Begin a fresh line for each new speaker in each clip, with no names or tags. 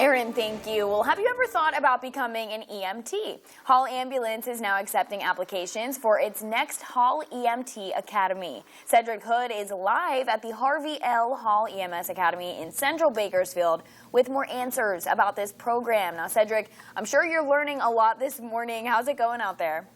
Aaron, thank you. Well, have you ever thought about becoming an EMT? Hall Ambulance is now accepting applications for its next Hall EMT Academy. Cedric Hood is live at the Harvey L Hall EMS Academy in Central Bakersfield with more answers about this program. Now, Cedric, I'm sure you're learning a lot this morning. How's it going out there?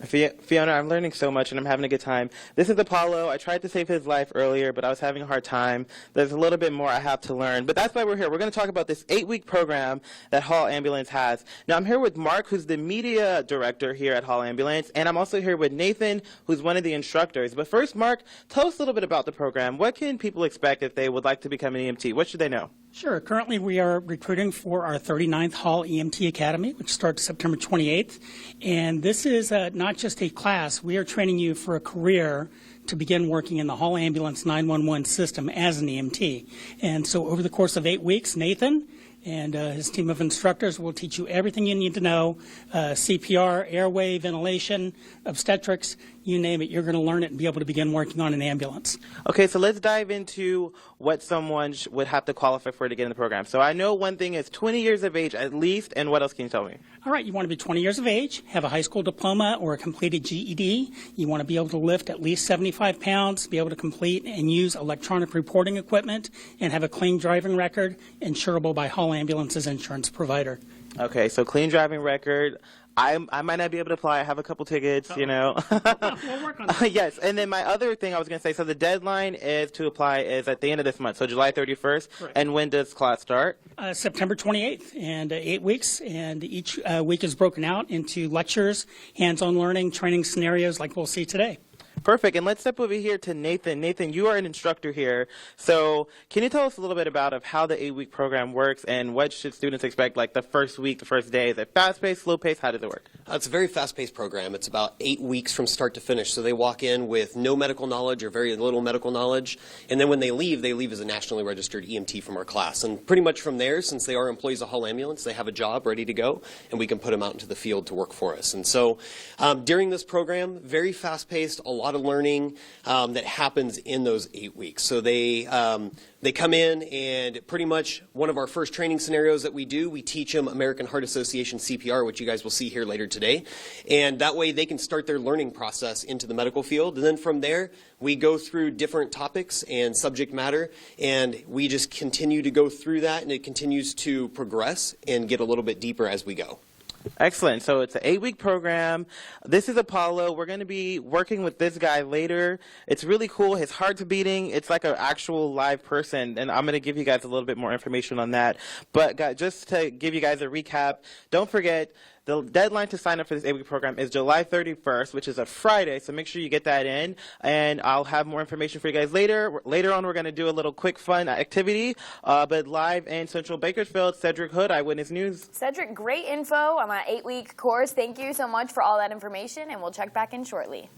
Fiona, I'm learning so much and I'm having a good time. This is Apollo. I tried to save his life earlier, but I was having a hard time. There's a little bit more I have to learn, but that's why we're here. We're going to talk about this 8-week program that Hall Ambulance has. Now, I'm here with Mark, who's the media director here at Hall Ambulance, and I'm also here with Nathan, who's one of the instructors. But first, Mark, tell us a little bit about the program. What can people expect if they would like to become an EMT? What should they know?
Sure. Currently, we are recruiting for our 39th Hall EMT Academy, which starts September 28th. And this is not just a class. We are training you for a career to begin working in the Hall Ambulance 911 system as an EMT. And so over the course of 8 weeks, Nathan and his team of instructors will teach you everything you need to know, CPR, airway, ventilation, obstetrics, you name it, you're going to learn it and be able to begin working on an ambulance.
Okay, so let's dive into what someone would have to qualify for to get in the program. So I know one thing is 20 years of age at least, and what else can you tell me?
All right, you want to be 20 years of age, have a high school diploma or a completed GED. You want to be able to lift at least 75 pounds, be able to complete and use electronic reporting equipment, and have a clean driving record insurable by Hall Ambulance's insurance provider. Okay,
so clean driving record. I might not be able to apply. I have a couple tickets, you know.
We'll work on that.
Yes, and then my other thing I was going to say, so the deadline to apply is at the end of this month, so July 31st. Correct. And when does class start?
September 28th, and 8 weeks, and each week is broken out into lectures, hands-on learning, training scenarios like we'll see today.
Perfect. And let's step over here to Nathan. Nathan, you are an instructor here. So can you tell us a little bit about how the 8-week program works and what should students expect, like the first week, the first day? Is it fast-paced, slow-paced? How does it work?
It's a very fast-paced program. It's about 8 weeks from start to finish. So they walk in with no medical knowledge or very little medical knowledge. And then when they leave as a nationally registered EMT from our class. And pretty much from there, since they are employees of Hall Ambulance, they have a job ready to go, and we can put them out into the field to work for us. And so during this program, very fast-paced, a lot of learning that happens in those 8 weeks. So they come in, and pretty much one of our first training scenarios that we do, we teach them American Heart Association CPR, which you guys will see here later today. And that way they can start their learning process into the medical field. And then from there, we go through different topics and subject matter, and we just continue to go through that, and it continues to progress and get a little bit deeper as we go.
Excellent. So it's an 8-week program. This is Apollo. We're going to be working with this guy later. It's really cool. His heart's beating. It's like an actual live person, and I'm going to give you guys a little bit more information on that. But just to give you guys a recap, don't forget, the deadline to sign up for this 8-week program is July 31st, which is a Friday, so make sure you get that in, and I'll have more information for you guys later. Later on, we're going to do a little quick fun activity, but live in Central Bakersfield, Cedric Hood, Eyewitness News.
Cedric, great info on that 8-week course. Thank you so much for all that information, and we'll check back in shortly.